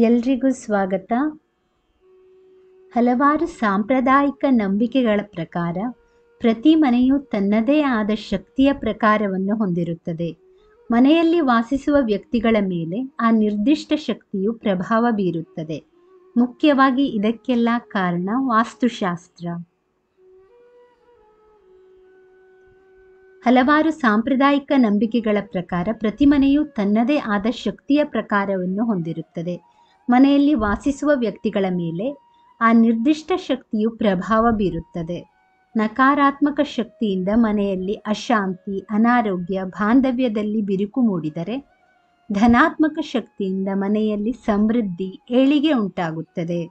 ಎಲ್ರಿಗೂ ಸ್ವಾಗತ. ಹಲವಾರು ಸಾಂಪ್ರದಾಯಿಕ ನಂಬಿಕೆಗಳ ಪ್ರಕಾರ ಪ್ರತಿ ಮನೆಯು ತನ್ನದೇ ಆದ ಶಕ್ತಿಯ ಪ್ರಕಾರವನ್ನು ಹೊಂದಿರುತ್ತದೆ. ಮನೆಯಲ್ಲಿ ವಾಸಿಸುವ ವ್ಯಕ್ತಿಗಳ ಮೇಲೆ ಆ ನಿರ್ದಿಷ್ಟ ಶಕ್ತಿಯು ಪ್ರಭಾವ ಬೀರುತ್ತದೆ. ಮುಖ್ಯವಾಗಿ ಇದಕ್ಕೆಲ್ಲ ಕಾರಣ ವಾಸ್ತುಶಾಸ್ತ್ರ. ಹಲವಾರು ಸಾಂಪ್ರದಾಯಿಕ ನಂಬಿಕೆಗಳ ಪ್ರಕಾರ ಪ್ರತಿ ಮನೆಯು ತನ್ನದೇ ಆದ ಶಕ್ತಿಯ ಪ್ರಕಾರವನ್ನು ಹೊಂದಿರುತ್ತದೆ. ಮನೆಯಲ್ಲಿ ವಾಸಿಸುವ ವ್ಯಕ್ತಿಗಳ ಮೇಲೆ ಆ ನಿರ್ದಿಷ್ಟ ಶಕ್ತಿಯು ಪ್ರಭಾವ ಬೀರುತ್ತದೆ. ನಕಾರಾತ್ಮಕ ಶಕ್ತಿಯಿಂದ ಮನೆಯಲ್ಲಿ ಅಶಾಂತಿ, ಅನಾರೋಗ್ಯ, ಬಾಂಧವ್ಯದಲ್ಲಿ ಬಿರುಕು ಮೂಡಿದರೆ, ಧನಾತ್ಮಕ ಶಕ್ತಿಯಿಂದ ಮನೆಯಲ್ಲಿ ಸಮೃದ್ಧಿ, ಏಳಿಗೆ ಉಂಟಾಗುತ್ತದೆ.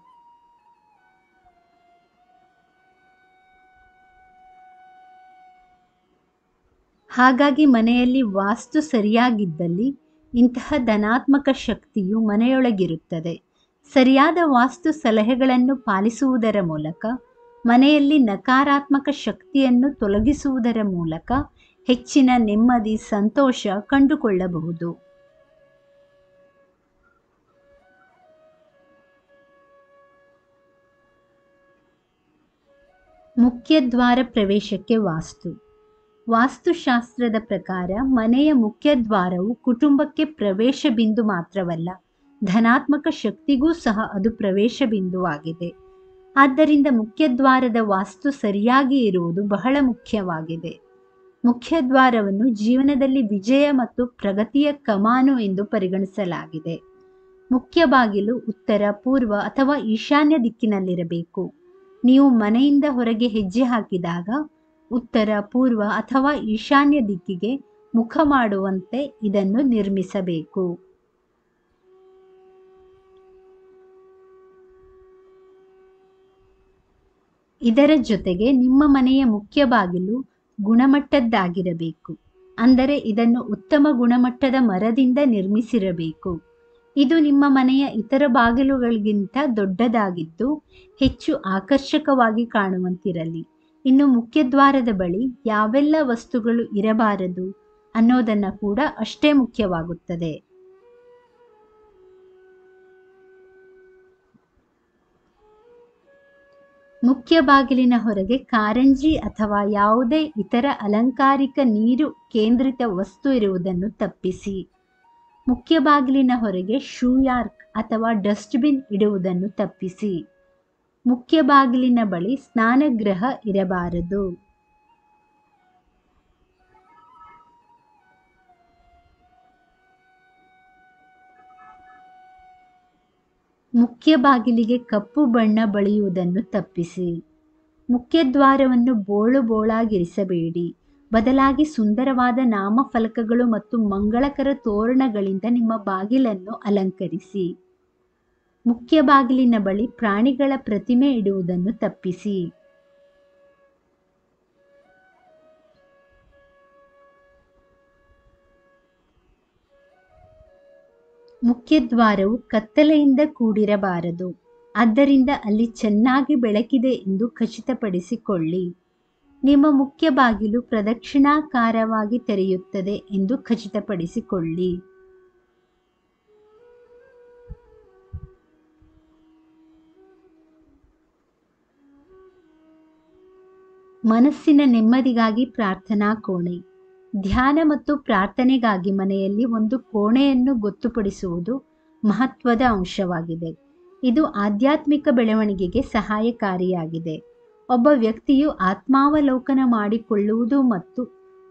ಹಾಗಾಗಿ ಮನೆಯಲ್ಲಿ ವಾಸ್ತು ಸರಿಯಾಗಿದ್ದಲ್ಲಿ ಇಂತಹ ಧನಾತ್ಮಕ ಶಕ್ತಿಯು ಮನೆಯೊಳಗಿರುತ್ತದೆ. ಸರಿಯಾದ ವಾಸ್ತು ಸಲಹೆಗಳನ್ನು ಪಾಲಿಸುವುದರ ಮೂಲಕ ಮನೆಯಲ್ಲಿ ನಕಾರಾತ್ಮಕ ಶಕ್ತಿಯನ್ನು ತೊಲಗಿಸುವುದರ ಮೂಲಕ ಹೆಚ್ಚಿನ ನೆಮ್ಮದಿ, ಸಂತೋಷ ಕಂಡುಕೊಳ್ಳಬಹುದು. ಮುಖ್ಯದ್ವಾರ ಪ್ರವೇಶಕ್ಕೆ ವಾಸ್ತು. ವಾಸ್ತುಶಾಸ್ತ್ರದ ಪ್ರಕಾರ ಮನೆಯ ಮುಖ್ಯದ್ವಾರವು ಕುಟುಂಬಕ್ಕೆ ಪ್ರವೇಶ ಬಿಂದು ಮಾತ್ರವಲ್ಲ, ಧನಾತ್ಮಕ ಶಕ್ತಿಗೂ ಸಹ ಅದು ಪ್ರವೇಶ ಬಿಂದುವಾಗಿದೆ. ಆದ್ದರಿಂದ ಮುಖ್ಯದ್ವಾರದ ವಾಸ್ತು ಸರಿಯಾಗಿ ಇರುವುದು ಬಹಳ ಮುಖ್ಯವಾಗಿದೆ. ಮುಖ್ಯದ್ವಾರವನ್ನು ಜೀವನದಲ್ಲಿ ವಿಜಯ ಮತ್ತು ಪ್ರಗತಿಯ ಕಮಾನು ಎಂದು ಪರಿಗಣಿಸಲಾಗಿದೆ. ಮುಖ್ಯ ಬಾಗಿಲು ಉತ್ತರ, ಪೂರ್ವ ಅಥವಾ ಈಶಾನ್ಯ ದಿಕ್ಕಿನಲ್ಲಿರಬೇಕು. ನೀವು ಮನೆಯಿಂದ ಹೊರಗೆ ಹೆಜ್ಜೆ ಹಾಕಿದಾಗ ಉತ್ತರ, ಪೂರ್ವ ಅಥವಾ ಈಶಾನ್ಯ ದಿಕ್ಕಿಗೆ ಮುಖ ಮಾಡುವಂತೆ ಇದನ್ನು ನಿರ್ಮಿಸಬೇಕು. ಇದರ ಜೊತೆಗೆ ನಿಮ್ಮ ಮನೆಯ ಮುಖ್ಯ ಬಾಗಿಲು ಗುಣಮಟ್ಟದ್ದಾಗಿರಬೇಕು. ಅಂದರೆ ಇದನ್ನು ಉತ್ತಮ ಗುಣಮಟ್ಟದ ಮರದಿಂದ ನಿರ್ಮಿಸಿರಬೇಕು. ಇದು ನಿಮ್ಮ ಮನೆಯ ಇತರ ಬಾಗಿಲುಗಳಿಗಿಂತ ದೊಡ್ಡದಾಗಿದ್ದು ಹೆಚ್ಚು ಆಕರ್ಷಕವಾಗಿ ಕಾಣುವಂತಿರಲಿ. ಇನ್ನು ಮುಖ್ಯದ್ವಾರದ ಬಳಿ ಯಾವೆಲ್ಲ ವಸ್ತುಗಳು ಇರಬಾರದು ಅನ್ನೋದನ್ನು ಕೂಡ ಅಷ್ಟೇ ಮುಖ್ಯವಾಗುತ್ತದೆ. ಮುಖ್ಯ ಬಾಗಿಲಿನ ಹೊರಗೆ ಕಾರಂಜಿ ಅಥವಾ ಯಾವುದೇ ಇತರ ಅಲಂಕಾರಿಕ ನೀರು ಕೇಂದ್ರಿತ ವಸ್ತು ಇರುವುದನ್ನು ತಪ್ಪಿಸಿ. ಮುಖ್ಯ ಬಾಗಿಲಿನ ಹೊರಗೆ ಶೂ ಯಾರ್ಕ್ ಅಥವಾ ಡಸ್ಟ್ಬಿನ್ ಇಡುವುದನ್ನು ತಪ್ಪಿಸಿ. ಮುಖ್ಯ ಬಾಗಿಲಿನ ಬಳಿ ಸ್ನಾನಗೃಹ ಇರಬಾರದು. ಮುಖ್ಯ ಬಾಗಿಲಿಗೆ ಕಪ್ಪು ಬಣ್ಣ ಬಳಿಯುವುದನ್ನು ತಪ್ಪಿಸಿ. ಮುಖ್ಯದ್ವಾರವನ್ನು ಬೋಳು ಬೋಳಾಗಿರಿಸಬೇಡಿ. ಬದಲಾಗಿ ಸುಂದರವಾದ ನಾಮಫಲಕಗಳು ಮತ್ತು ಮಂಗಳಕರ ತೋರಣಗಳಿಂದ ನಿಮ್ಮ ಬಾಗಿಲನ್ನು ಅಲಂಕರಿಸಿ. ಮುಖ್ಯ ಬಾಗಿಲಿನ ಬಳಿ ಪ್ರಾಣಿಗಳ ಪ್ರತಿಮೆ ಇಡುವುದನ್ನು ತಪ್ಪಿಸಿ. ಮುಖ್ಯದ್ವಾರವು ಕತ್ತಲೆಯಿಂದ ಕೂಡಿರಬಾರದು. ಆದ್ದರಿಂದ ಅಲ್ಲಿ ಚೆನ್ನಾಗಿ ಬೆಳಕಿದೆ ಎಂದು ಖಚಿತಪಡಿಸಿಕೊಳ್ಳಿ. ನಿಮ್ಮ ಮುಖ್ಯ ಬಾಗಿಲು ಪ್ರದಕ್ಷಿಣಾಕಾರವಾಗಿ ತೆರೆಯುತ್ತದೆ ಎಂದು ಖಚಿತಪಡಿಸಿಕೊಳ್ಳಿ. ಮನಸ್ಸಿನ ನೆಮ್ಮದಿಗಾಗಿ ಪ್ರಾರ್ಥನಾ ಕೋಣೆ. ಧ್ಯಾನ ಮತ್ತು ಪ್ರಾರ್ಥನೆಗಾಗಿ ಮನೆಯಲ್ಲಿ ಒಂದು ಕೋಣೆಯನ್ನು ಗೊತ್ತುಪಡಿಸುವುದು ಮಹತ್ವದ ಅಂಶವಾಗಿದೆ. ಇದು ಆಧ್ಯಾತ್ಮಿಕ ಬೆಳವಣಿಗೆಗೆ ಸಹಾಯಕಾರಿಯಾಗಿದೆ. ಒಬ್ಬ ವ್ಯಕ್ತಿಯು ಆತ್ಮಾವಲೋಕನ ಮಾಡಿಕೊಳ್ಳುವುದು ಮತ್ತು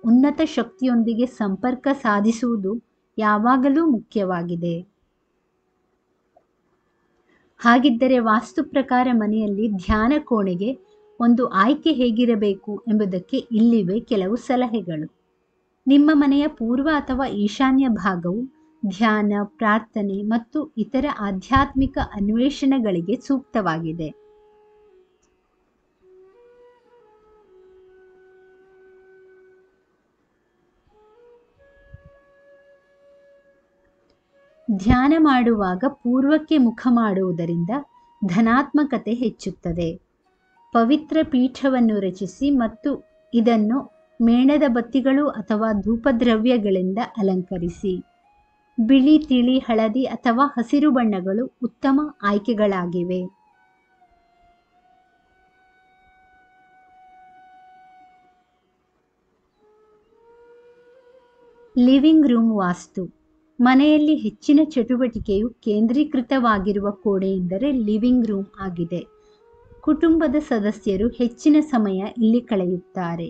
ಉನ್ನತ ಶಕ್ತಿಯೊಂದಿಗೆ ಸಂಪರ್ಕ ಸಾಧಿಸುವುದು ಯಾವಾಗಲೂ ಮುಖ್ಯವಾಗಿದೆ. ಹಾಗಿದ್ದರೆ ವಾಸ್ತು ಪ್ರಕಾರ ಮನೆಯಲ್ಲಿ ಧ್ಯಾನ ಕೋಣೆಗೆ ಒಂದು ಆಯ್ಕೆ ಹೇಗಿರಬೇಕು ಎಂಬುದಕ್ಕೆ ಇಲ್ಲಿವೆ ಕೆಲವು ಸಲಹೆಗಳು. ನಿಮ್ಮ ಮನೆಯ ಪೂರ್ವ ಅಥವಾ ಈಶಾನ್ಯ ಭಾಗವು ಧ್ಯಾನ, ಪ್ರಾರ್ಥನೆ ಮತ್ತು ಇತರ ಆಧ್ಯಾತ್ಮಿಕ ಅನ್ವೇಷಣೆಗಳಿಗೆ ಸೂಕ್ತವಾಗಿದೆ. ಧ್ಯಾನ ಮಾಡುವಾಗ ಪೂರ್ವಕ್ಕೆ ಮುಖ ಮಾಡುವುದರಿಂದ ಧನಾತ್ಮಕತೆ ಹೆಚ್ಚುತ್ತದೆ. ಪವಿತ್ರ ಪೀಠವನ್ನು ರಚಿಸಿ ಮತ್ತು ಇದನ್ನು ಮೇಣದ ಬತ್ತಿಗಳು ಅಥವಾ ಧೂಪದ್ರವ್ಯಗಳಿಂದ ಅಲಂಕರಿಸಿ. ಬಿಳಿ, ತಿಳಿ, ಹಳದಿ ಅಥವಾ ಹಸಿರು ಬಣ್ಣಗಳು ಉತ್ತಮ ಆಯ್ಕೆಗಳಾಗಿವೆ. ಲಿವಿಂಗ್ ರೂಮ್ ವಾಸ್ತು. ಮನೆಯಲ್ಲಿ ಹೆಚ್ಚಿನ ಚಟುವಟಿಕೆಯು ಕೇಂದ್ರೀಕೃತವಾಗಿರುವ ಕೋಣೆ ಎಂದರೆ ಲಿವಿಂಗ್ ರೂಮ್ ಆಗಿದೆ. ಕುಟುಂಬದ ಸದಸ್ಯರು ಹೆಚ್ಚಿನ ಸಮಯ ಇಲ್ಲಿ ಕಳೆಯುತ್ತಾರೆ.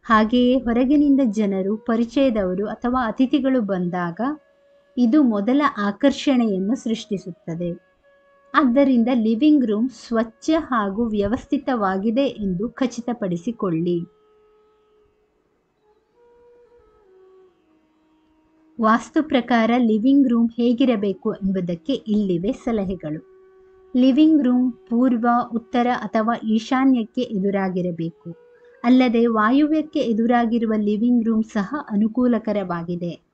ಹಾಗೆಯೇ ಹೊರಗಿನಿಂದ ಜನರು, ಪರಿಚಯದವರು ಅಥವಾ ಅತಿಥಿಗಳು ಬಂದಾಗ ಇದು ಮೊದಲ ಆಕರ್ಷಣೆಯನ್ನು ಸೃಷ್ಟಿಸುತ್ತದೆ. ಆದ್ದರಿಂದ ಲಿವಿಂಗ್ ರೂಮ್ ಸ್ವಚ್ಛ ಹಾಗೂ ವ್ಯವಸ್ಥಿತವಾಗಿದೆ ಎಂದು ಖಚಿತಪಡಿಸಿಕೊಳ್ಳಿ. ವಾಸ್ತು ಪ್ರಕಾರ ಲಿವಿಂಗ್ ರೂಮ್ ಹೇಗಿರಬೇಕು ಎಂಬುದಕ್ಕೆ ಇಲ್ಲಿವೆ ಸಲಹೆಗಳು. ಲಿವಿಂಗ್ ರೂಮ್ ಪೂರ್ವ, ಉತ್ತರ ಅಥವಾ ಈಶಾನ್ಯಕ್ಕೆ ಎದುರಾಗಿರಬೇಕು. ಅಲ್ಲದೆ ವಾಯುವ್ಯಕ್ಕೆ ಎದುರಾಗಿರುವ ಲಿವಿಂಗ್ ರೂಮ್ ಸಹ ಅನುಕೂಲಕರವಾಗಿದೆ.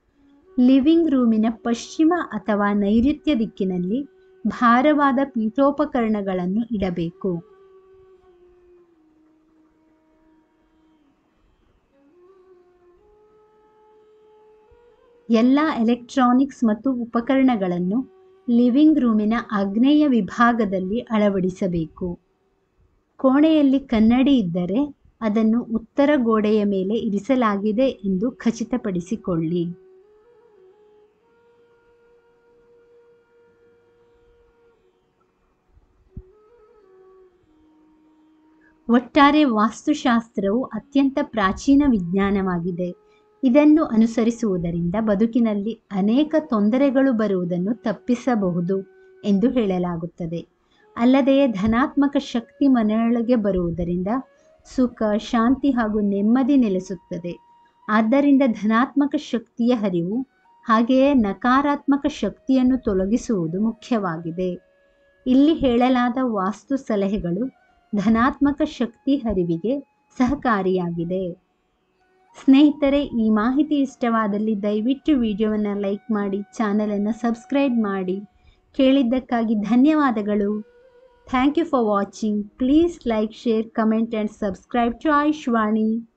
ಲಿವಿಂಗ್ ರೂಮಿನ ಪಶ್ಚಿಮ ಅಥವಾ ನೈಋತ್ಯ ದಿಕ್ಕಿನಲ್ಲಿ ಭಾರವಾದ ಪೀಠೋಪಕರಣಗಳನ್ನು ಇಡಬೇಕು. ಎಲ್ಲ ಎಲೆಕ್ಟ್ರಾನಿಕ್ಸ್ ಮತ್ತು ಉಪಕರಣಗಳನ್ನು ಲಿವಿಂಗ್ ರೂಮಿನ ಆಗ್ನೇಯ ವಿಭಾಗದಲ್ಲಿ ಅಳವಡಿಸಬೇಕು. ಕೋಣೆಯಲ್ಲಿ ಕನ್ನಡಿ ಇದ್ದರೆ ಅದನ್ನು ಉತ್ತರ ಗೋಡೆಯ ಮೇಲೆ ಇರಿಸಲಾಗಿದೆ ಎಂದು ಖಚಿತಪಡಿಸಿಕೊಳ್ಳಿ. ಒಟ್ಟಾರೆ ವಾಸ್ತುಶಾಸ್ತ್ರವು ಅತ್ಯಂತ ಪ್ರಾಚೀನ ವಿಜ್ಞಾನವಾಗಿದೆ. ಇದನ್ನು ಅನುಸರಿಸುವುದರಿಂದ ಬದುಕಿನಲ್ಲಿ ಅನೇಕ ತೊಂದರೆಗಳು ಬರುವುದನ್ನು ತಪ್ಪಿಸಬಹುದು ಎಂದು ಹೇಳಲಾಗುತ್ತದೆ. ಅಲ್ಲದೆ ಧನಾತ್ಮಕ ಶಕ್ತಿ ಮನೆಯೊಳಗೆ ಬರುವುದರಿಂದ ಸುಖ, ಶಾಂತಿ ಹಾಗೂ ನೆಮ್ಮದಿ ನೆಲೆಸುತ್ತದೆ. ಆದ್ದರಿಂದ ಧನಾತ್ಮಕ ಶಕ್ತಿಯ ಹರಿವು ಹಾಗೆಯೇ ನಕಾರಾತ್ಮಕ ಶಕ್ತಿಯನ್ನು ತೊಲಗಿಸುವುದು ಮುಖ್ಯವಾಗಿದೆ. ಇಲ್ಲಿ ಹೇಳಲಾದ ವಾಸ್ತು ಸಲಹೆಗಳು ಧನಾತ್ಮಕ ಶಕ್ತಿ ಹರಿವಿಗೆ ಸಹಕಾರಿಯಾಗಿದೆ. ಸ್ನೇಹಿತರೆ, ಈ ಮಾಹಿತಿ ಇಷ್ಟವಾದಲ್ಲಿ ದಯವಿಟ್ಟು ವಿಡಿಯೋವನ್ನು ಲೈಕ್ ಮಾಡಿ, ಚಾನಲನ್ನು ಸಬ್ಸ್ಕ್ರೈಬ್ ಮಾಡಿ. ಕೇಳಿದ್ದಕ್ಕಾಗಿ ಧನ್ಯವಾದಗಳು. Thank you for watching. Please like, share, comment and subscribe to Ayushvani.